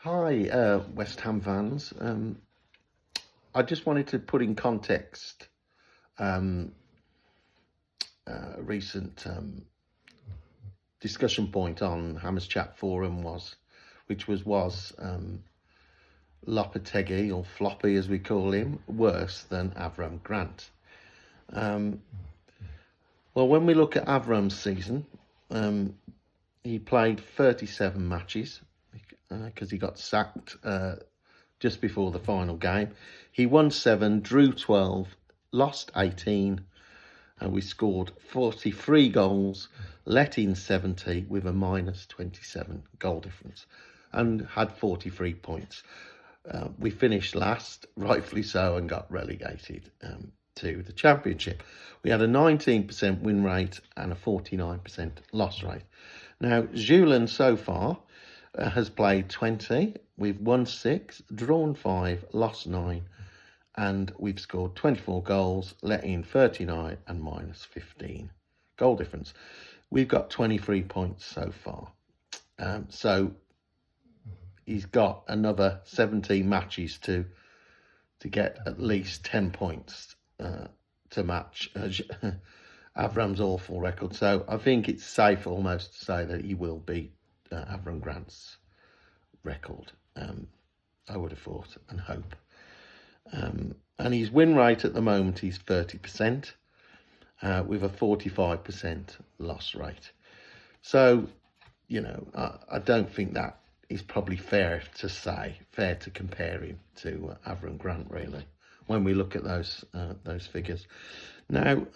Hi, West Ham fans. I just wanted to put in context a recent discussion point on Hammers Chat Forum which was Lopetegui, or Floppy as we call him, worse than Avram Grant? Well, when we look at Avram's season, he played 37 matches because he got sacked just before the final game. He won 7, drew 12, lost 18, and we scored 43 goals, let in 70 with a minus 27 goal difference, and had 43 points. We finished last, rightfully so, and got relegated to the Championship. We had a 19% win rate and a 49% loss rate. Now, Julian so far has played 20. We've won 6, drawn 5, lost 9, and we've scored 24 goals, let in 39, and minus 15 goal difference. We've got 23 points so far. So he's got another 17 matches to get at least 10 points to match Avram's awful record. So I think it's safe almost to say that he will beat Avram Grant's record. I would have thought and hope. And his win rate at the moment is 30% with a 45% loss rate. So, you know, I don't think that is probably fair to compare him to Avram Grant, really, when we look at those figures. Now,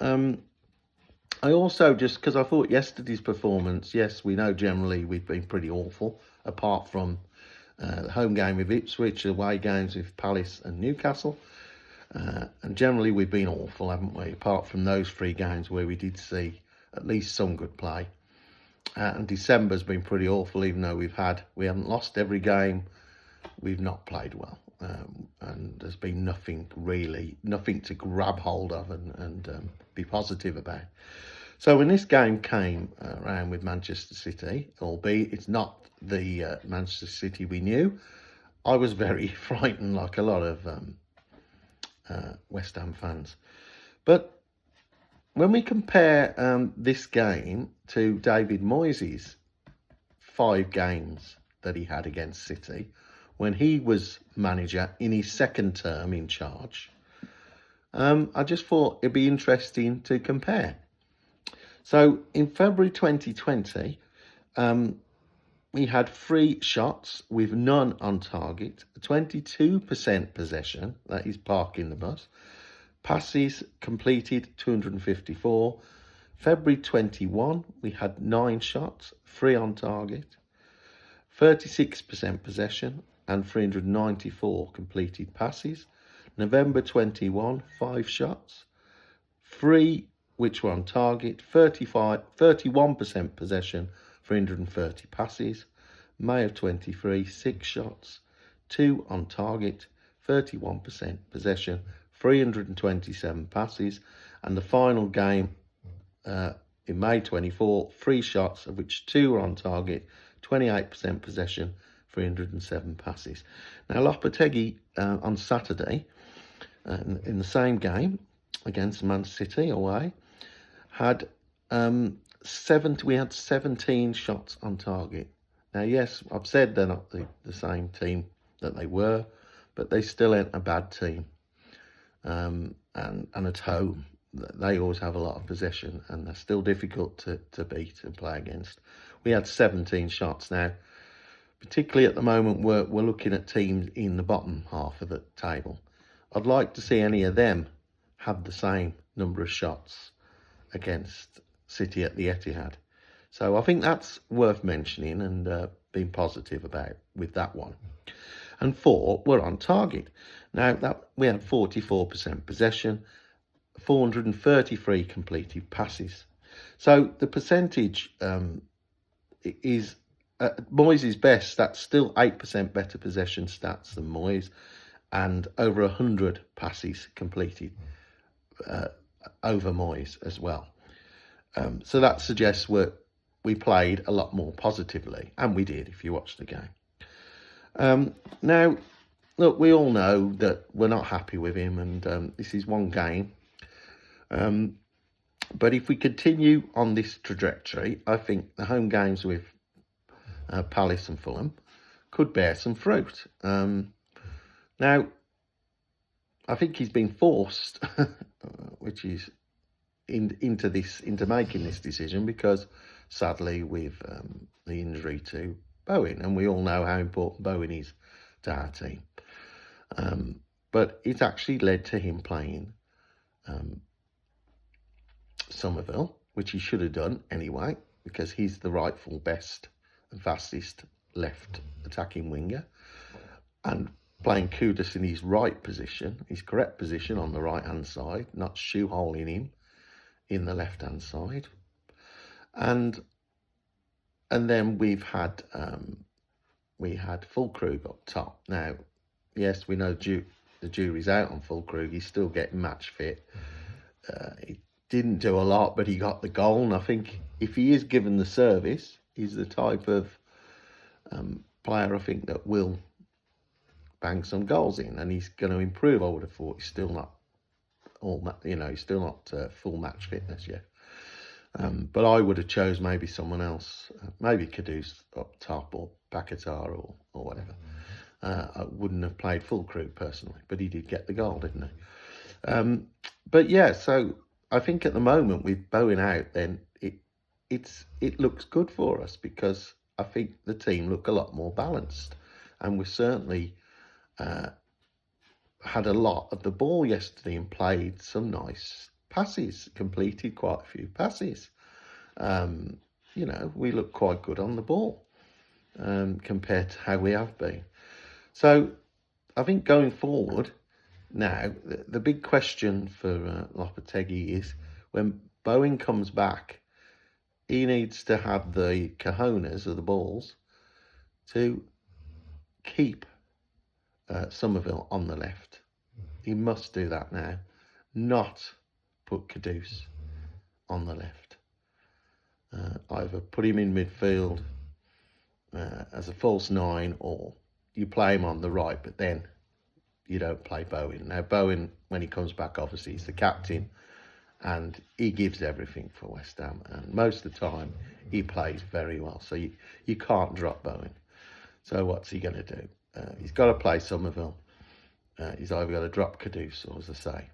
I also, just because I thought yesterday's performance, yes, we know generally we've been pretty awful, apart from the home game with Ipswich, away games with Palace and Newcastle. And generally we've been awful, haven't we? Apart from those 3 games where we did see at least some good play. And December's been pretty awful, even though we haven't lost every game. We've not played well. And there's been nothing to grab hold of and be positive about. So when this game came around with Manchester City, albeit it's not the Manchester City we knew, I was very frightened, like a lot of West Ham fans. But when we compare this game to David Moyes' 5 games that he had against City, when he was manager in his second term in charge, I just thought it'd be interesting to compare. So in February 2020, we had 3 shots with none on target, 22% possession, that is parking the bus, passes completed 254. February 21, we had 9 shots, 3 on target, 36% possession, and 394 completed passes. November 21, 5 shots, 3 which were on target, 31% possession, 330 passes. May of 23, 6 shots, 2 on target, 31% possession, 327 passes. And the final game in May 24, 3 shots, of which 2 were on target, 28% possession, 307 passes. Now, Lopetegui on Saturday, in the same game against Man City away, we had 17 shots on target. Now, yes, I've said they're not the same team that they were, but they still ain't a bad team. And at home, they always have a lot of possession, and they're still difficult to beat and play against. We had 17 shots. Now, particularly at the moment, we're looking at teams in the bottom half of the table. I'd like to see any of them have the same number of shots against City at the Etihad. So I think that's worth mentioning and being positive about with that one. And 4 were on target. Now, we had 44% possession, 433 completed passes. So the percentage is at Moyes' best. That's still 8% better possession stats than Moyes, and over 100 passes completed over Moyes as well. So that suggests we played a lot more positively, and we did if you watch the game. Now, look, we all know that we're not happy with him, and this is one game. But if we continue on this trajectory, I think the home games with Palace and Fulham could bear some fruit. Now, I think he's been forced, which is into making this decision, because sadly with the injury to Bowen, and we all know how important Bowen is to our team. But it's actually led to him playing Somerville, which he should have done anyway, because he's the rightful best and fastest left attacking winger, and playing Kudus in his right position, his correct position on the right hand side, not shoeholing him in the left hand side. And then we had Fulkrug up top. Now, yes, we know the jury's out on Fulkrug. He's still getting match fit. He didn't do a lot, but he got the goal. And I think if he is given the service, he's the type of player, I think, that will bang some goals in, and he's going to improve. I would have thought. He's still not he's still not full match fitness yet. But I would have chose maybe someone else, maybe Kudus up top, or Paquetá, or whatever. I wouldn't have played Fulkrug personally, but he did get the goal, didn't he? But yeah, so I think at the moment with Bowen out, then it looks good for us, because I think the team look a lot more balanced, and we certainly had a lot of the ball yesterday and played some nice passes, completed quite a few passes. We look quite good on the ball compared to how we have been. So I think going forward now, the big question for Lopetegui is, when Bowen comes back, he needs to have the cojones of the balls to keep Somerville on the left. He must do that now, not put Kudus on the left. Either put him in midfield as a false nine, or you play him on the right, but then you don't play Bowen. Now, Bowen, when he comes back, obviously he's the captain, and he gives everything for West Ham, and most of the time he plays very well, so you can't drop Bowen. So what's he going to do? He's got to play Somerville. He's either got to drop Kudus, or, as I say,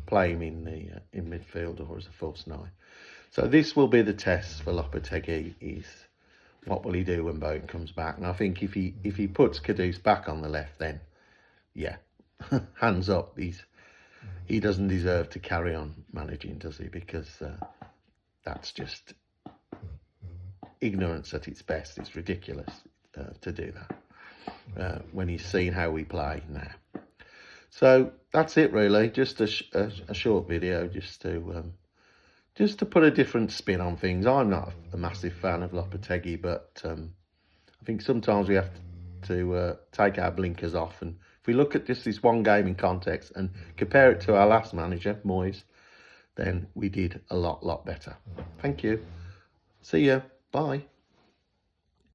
play him in midfield, or as a false nine. So this will be the test for Lopetegui, is what will he do when Bowen comes back? And I think if he puts Kudus back on the left, then yeah, hands up. He doesn't deserve to carry on managing, does he? Because that's just ignorance at its best. It's ridiculous to do that when he's seen how we play now. So that's it, really. Just a short video, just to put a different spin on things. I'm not a massive fan of Lopetegui, but I think sometimes we have to take our blinkers off, and if we look at just this one game in context and compare it to our last manager, Moyes, then we did a lot better. Thank you. See you. Bye.